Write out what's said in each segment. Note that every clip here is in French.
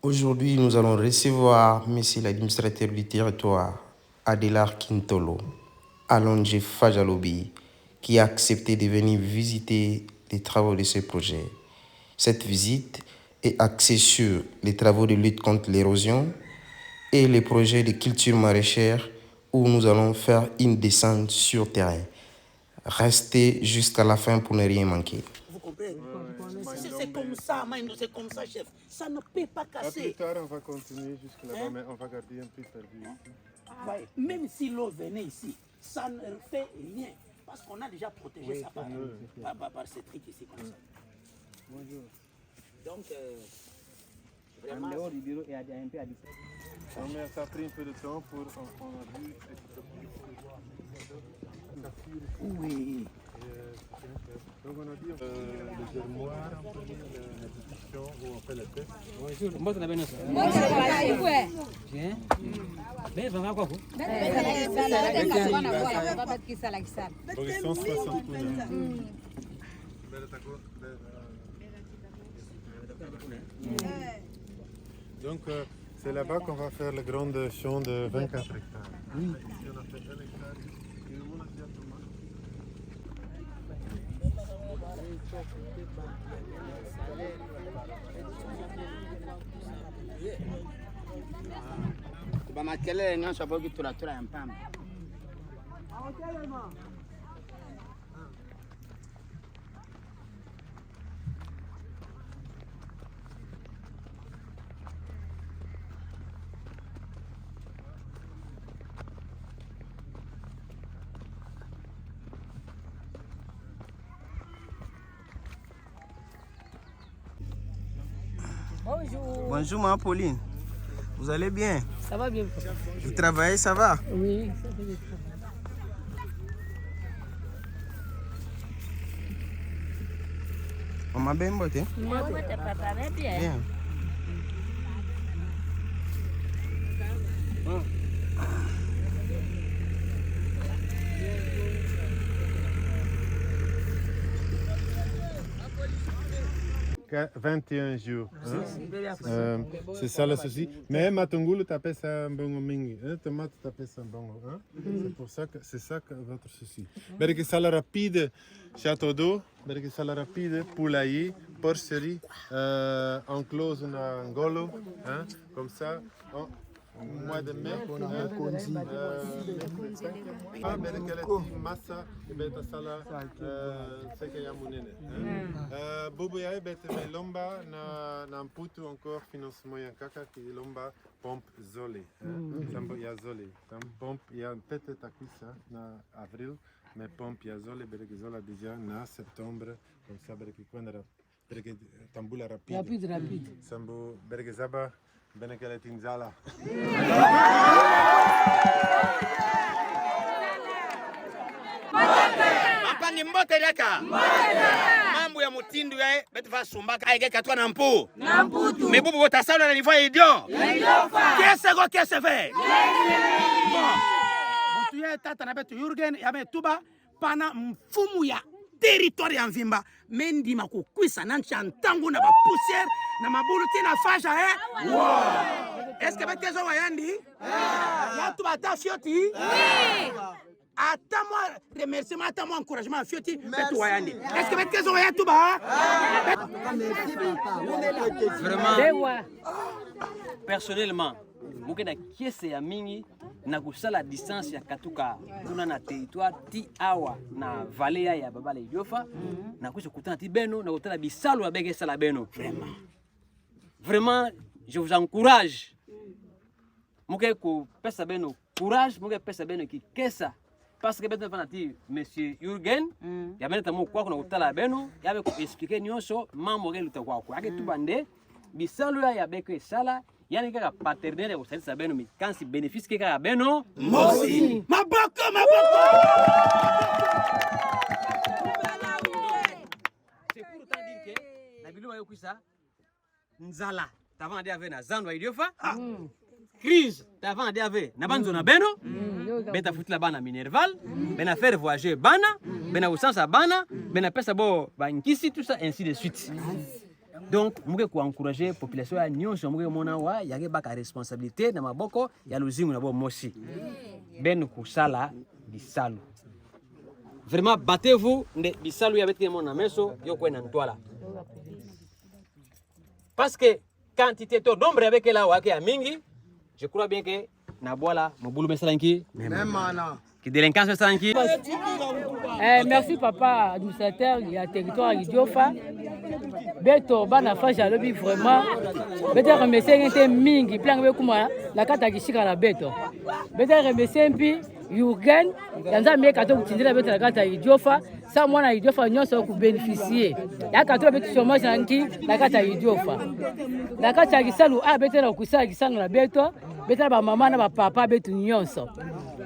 Aujourd'hui, nous allons recevoir Monsieur l'administrateur du territoire, Adélard Kintolo, Alonje Fajalobi, qui a accepté de venir visiter les travaux de ce projet. Cette visite est axée sur les travaux de lutte contre l'érosion et les projets de culture maraîchère où nous allons faire une descente sur terrain. Restez jusqu'à la fin pour ne rien manquer. Vous comprenez? C'est comme ça, c'est comme ça, chef. Ça ne peut pas casser. Plus tard, on va continuer jusque là-bas, mais on va garder un peu perdu ici. Ouais, même si l'eau venait ici, ça ne fait rien. Parce qu'on a déjà protégé ça par ces trucs ici comme ça. Bonjour. Donc, En dehors du bureau et un peu à distance. Mais ça a pris un peu de temps pour on a vu. Oui. Donc on a dit les armoires, la discussion où on fait le test. Bonjour. Moi, tu as bien ça. Moi, je vais aller. Bien. Ben, ça va quoi vous? Position 60. Donc c'est là-bas qu'on va faire le grand champ de 24 hectares. Oui. Ici on a fait 1 hectare. Et on a déjà tomate. Bamakelele nyonso aboki tulatura ya mpamba. Bonjour. Bonjour, ma Pauline. Vous allez bien? Ça va bien? Vous travaillez, ça va? Oui, ça va bien. On m'a bien boté? Moi, tu préparé bien. Bien. Que 21 jours. Hein? C'est ça le souci. Mais Matungulu t'appelle ça un bongo mingi. Tomate t'appelle ça un bongo. Hein? C'est pour ça que c'est ça que votre souci. Berke sala rapide château d'eau, berke sala rapide poulailler, porcherie, enclose na ngolo, hein? Comme ça. Mois de mai, massa beta sala seka ya munene. Bobo ya beta lomba na mputu encore financement ya kaka ki lomba pompe zole. Sambo ya zole. Tam pompe ya peut-être takwisa na avril, mais pompe ya zole bereke zola déjà na septembre. Comme ça bereke kwandara bereke tambula rapide. Rapide. Sambo bereke zaba Benekele Tinzala. Mapangi mbote leka. Mambo ya mutindu ya betu va sumbaka aige katwa na mpu. Na mputu. Mebubu wota sauna na nifua idion. Kese go kese fe. Mutu ya tata na betu Jurgen ya metuba pana mfumu ya territoire ya Mvimba. Mendi makukwisa na nchantangu na poussière na mabulu tina fasha Wow. Est-ce que betezo wayandi? Ya tu bata fioti? Oui. Attends-moi remerciement, attends-moi encouragement fioti betu wayandi. Est-ce que betezo wayatu ba? Vraiment. Personnellement, mukena kiese ya mingi na kusala distance ya katuka kuna na territoire ti awa na valea ya babale Idiofa na kuso kutana ti beno na kutana bisalo ya bege sala beno. Vraiment, je vous encourage. Muke ko pesa beno courage, muke pesa beno ki kesa parce que beno fanati monsieur Jurgen ya beno tamu kwa kuna kutala beno ya be ko expliquer nyonso mambo ngeli utakwa kwa ake tubande bisalo ya beke sala yani kaka partenaire ya kusalisa beno mi kansi bénéfice kaka beno Mosi maboko c'est pour autant dire que na biluma yokuisa nzala tavant de ave na zando Idiofa crise tavant de ave na banzo na beno beta futila bana minerval bena faire voyager bana bena usansa bana bena pesa bo bankisi tout ça ainsi de suite Donc muke ko encourager population ya nyonso muke mona wa yake baka responsabilité na maboko ya luzimu na bo mosi ben kusala bisalu. Vraiment battez-vous nde bisalu ya beti mona meso yo kwena ntwala. Parce que quantité to nombre avec la wake ya mingi, je crois bien que na bola mobulu mesalanki même mana qui délinquance mesalanki. Merci papa administrateur ya territoire Idiofa. Beto bana faja lobi vraiment. Beto remercier ngete mingi plan be kuma la kata kishika la beto. Beto remercier mpi Jurgen yanza me kato kutindira beto la kata Idiofa. Sa mwana Idiofa nyonso ku bénéficier. Ya kato beto chômage nanki la kata Idiofa. La kata kisalu a beto na kusala kisalu la beto. Beto ba mama na ba papa beto nyonso.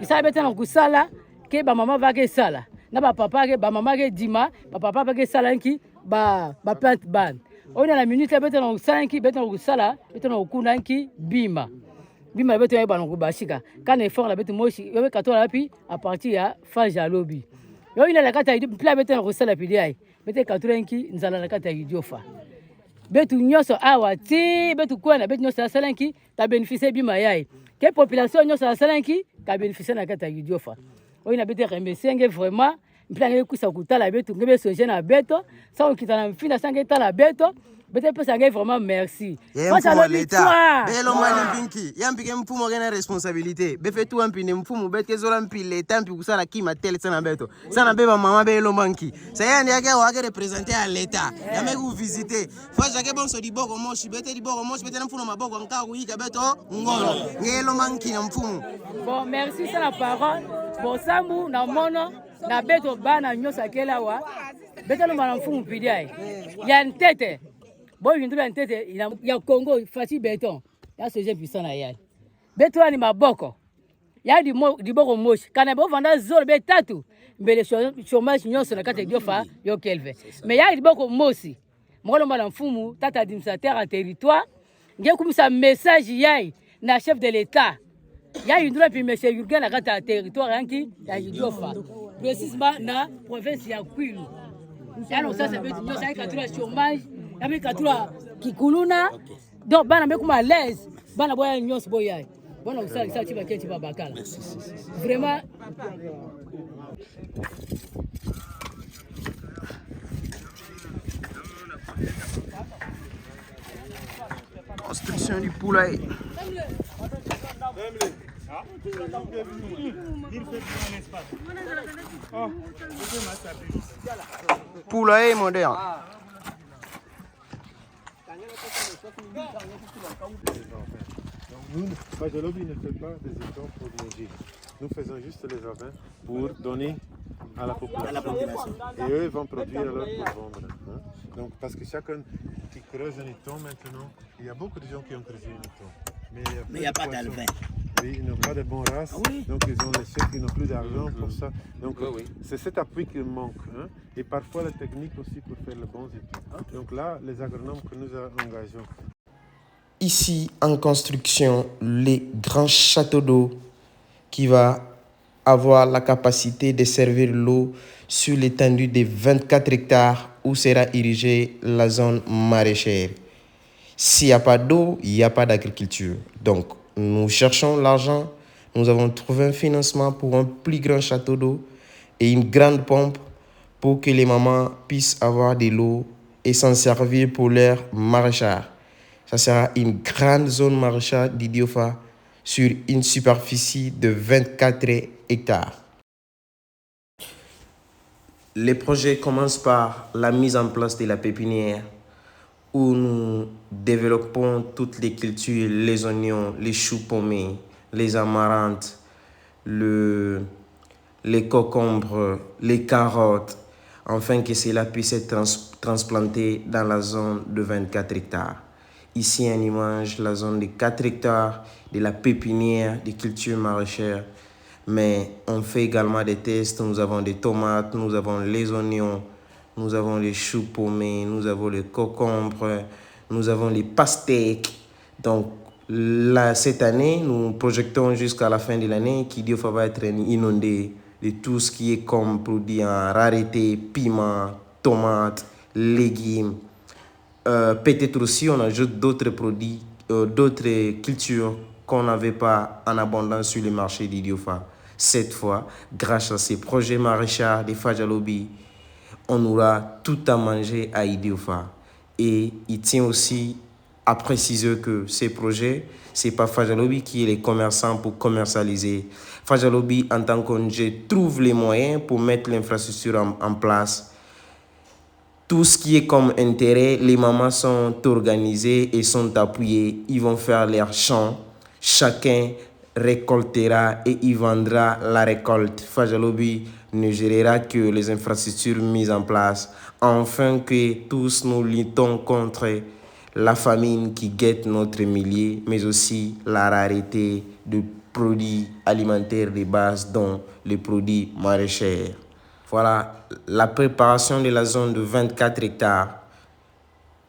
Isa beto na kusala ke ba mama va ke sala. Na ba papa ke ba mama ke dima, ba papa ba ke sala nki ba plante ban. On a la minute beto na kusala nki beto na kusala, beto na kuna nki bima. Bima beto ya ba na kubashika. Kana effort la beto moshi, yo be katola pi à partir ya faja lobby. Yo ina la kata pla beto na kusala pi dai. Beto katola nki nzala la kata Idiofa. Beto nyoso awa ti beto kwana beto nyoso sala nki ta bénéficier bima yai. Ke population nyoso sala nki ka bénéficier na kata Idiofa. On a beto remercier vraiment mplange kusa kutala beto ngebe sonje na beto sa okitana mfina sange tala beto beto pesa nge vraiment merci pasa lo l'État belo mani binki yampike mfumo gena responsabilité be fait tout ampine mfumo betke zola mpi l'État mpi kusala kima tele sana beto sana beba mama belo manki ça yandi yake wa ke représenter à l'État yame ku visiter fa jake bonso di boko moshi bete di boko moshi bete na mfuno maboko nka kuika beto ngolo ngelo manki na mfumo. Bon merci c'est la parole bon sambu na mono na beto bana nyosa kela wa beto no mara mfumu pidiai ya ntete bo yindula ntete ya Congo fati beton ya soje puissant na yai beto ni maboko ya di boko moshi kana bo vanda zoro be tatu mbele chômage nyoso na kata Idiofa yo kelve mais ya di boko mosi molo mara mfumu tata administrateur en territoire nge kumisa message yai na chef de l'état ya yindula pi monsieur Jurgen na kata territoire yanki ya Idiofa précisément na province ya Kwilu. Alors ça veut dire que katura chômage, avec katura kikuluna. Donc bana me kuma à l'aise, bana boya nyos boya. Bona usali sa chiba keti babakala. Vraiment Construction du poulailler. Poulailler moderne. Nous, Fajalobi ne fait pas des efforts pour manger. Nous faisons juste les jardins pour donner à la population. Et eux vont produire alors pour vendre. Hein? Donc, parce que chacun qui creuse un étang maintenant, il y a beaucoup de gens qui ont creusé un étang. Mais il n'y a pas d'alvin. Oui, ils n'ont pas de bonnes races, donc ils ont les chèques, ils n'ont plus d'argent pour ça. Donc c'est cet appui qui manque. Hein? Et parfois la technique aussi pour faire le bon étang. Donc là, les agronomes que nous engageons. Ici, en construction, les grands châteaux d'eau qui va avoir la capacité de servir l'eau sur l'étendue de 24 hectares où sera érigée la zone maraîchère. S'il n'y a pas d'eau, il n'y a pas d'agriculture. Donc, nous cherchons l'argent. Nous avons trouvé un financement pour un plus grand château d'eau et une grande pompe pour que les mamans puissent avoir de l'eau et s'en servir pour leur maraîchage. Ça sera une grande zone maraîchage d'Idiofa sur une superficie de 24 hectares. Les projets commencent par la mise en place de la pépinière où nous développons toutes les cultures, les oignons, les choux pommés, les amarantes, les concombres, les carottes, afin que cela puisse être transplanté dans la zone de 24 hectares. Ici, on image la zone de 4 hectares de la pépinière des cultures maraîchères. Mais on fait également des tests. Nous avons des tomates, nous avons les oignons, nous avons les choux pommés, nous avons les concombres, nous avons les pastèques. Donc, là, cette année, nous projetons jusqu'à la fin de l'année qu'Idiofa va être inondé de tout ce qui est comme produit en rareté, piment, tomates, légumes. peut-être aussi on ajoute d'autres produits, d'autres cultures qu'on n'avait pas en abondance sur le marché d'Idiofa. Cette fois, grâce à ces projets maraîchers de Fajalobi, on aura tout à manger à Idiofa. Et il tient aussi à préciser que ces projets, ce n'est pas Fajalobi qui est les commerçants pour commercialiser. Fajalobi, en tant qu'ONG, trouve les moyens pour mettre l'infrastructure en place. Tout ce qui est comme intérêt, les mamans sont organisées et sont appuyées. Ils vont faire leurs champs. Chacun récoltera et il vendra la récolte. Fajalobi ne gérera que les infrastructures mises en place, afin que tous nous luttons contre la famine qui guette notre milieu, mais aussi la rareté de produits alimentaires de base, dont les produits maraîchers. Voilà la préparation de la zone de 24 hectares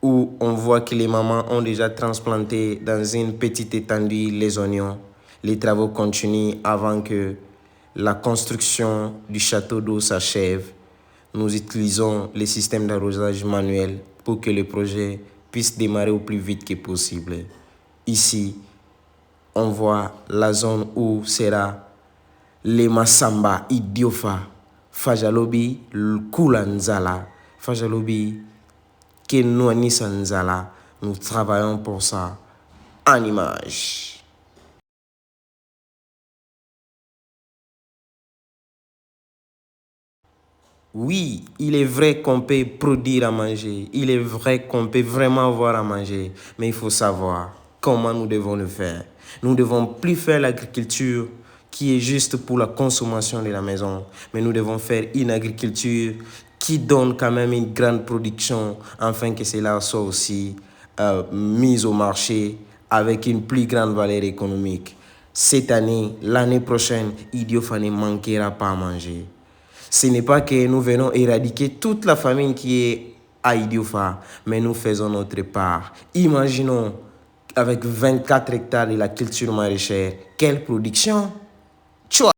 où on voit que les mamans ont déjà transplanté dans une petite étendue les oignons. Les travaux continuent avant que la construction du château d'eau s'achève. Nous utilisons les systèmes d'arrosage manuel pour que le projet puisse démarrer au plus vite que possible. Ici, on voit la zone où sera les Massamba, Idiofa, Fajalobi, Kulanzala, Fajalobi, Kenouanissa Nzala. Nous travaillons pour ça en image. Oui, il est vrai qu'on peut produire à manger. Il est vrai qu'on peut vraiment avoir à manger. Mais il faut savoir comment nous devons le faire. Nous ne devons plus faire l'agriculture qui est juste pour la consommation de la maison. Mais nous devons faire une agriculture qui donne quand même une grande production, afin que cela soit aussi mis au marché avec une plus grande valeur économique. Cette année, l'année prochaine, Idiofa ne manquera pas à manger. Ce n'est pas que nous venons éradiquer toute la famine qui est à Idiofa, mais nous faisons notre part. Imaginons, avec 24 hectares de la culture maraîchère, quelle production!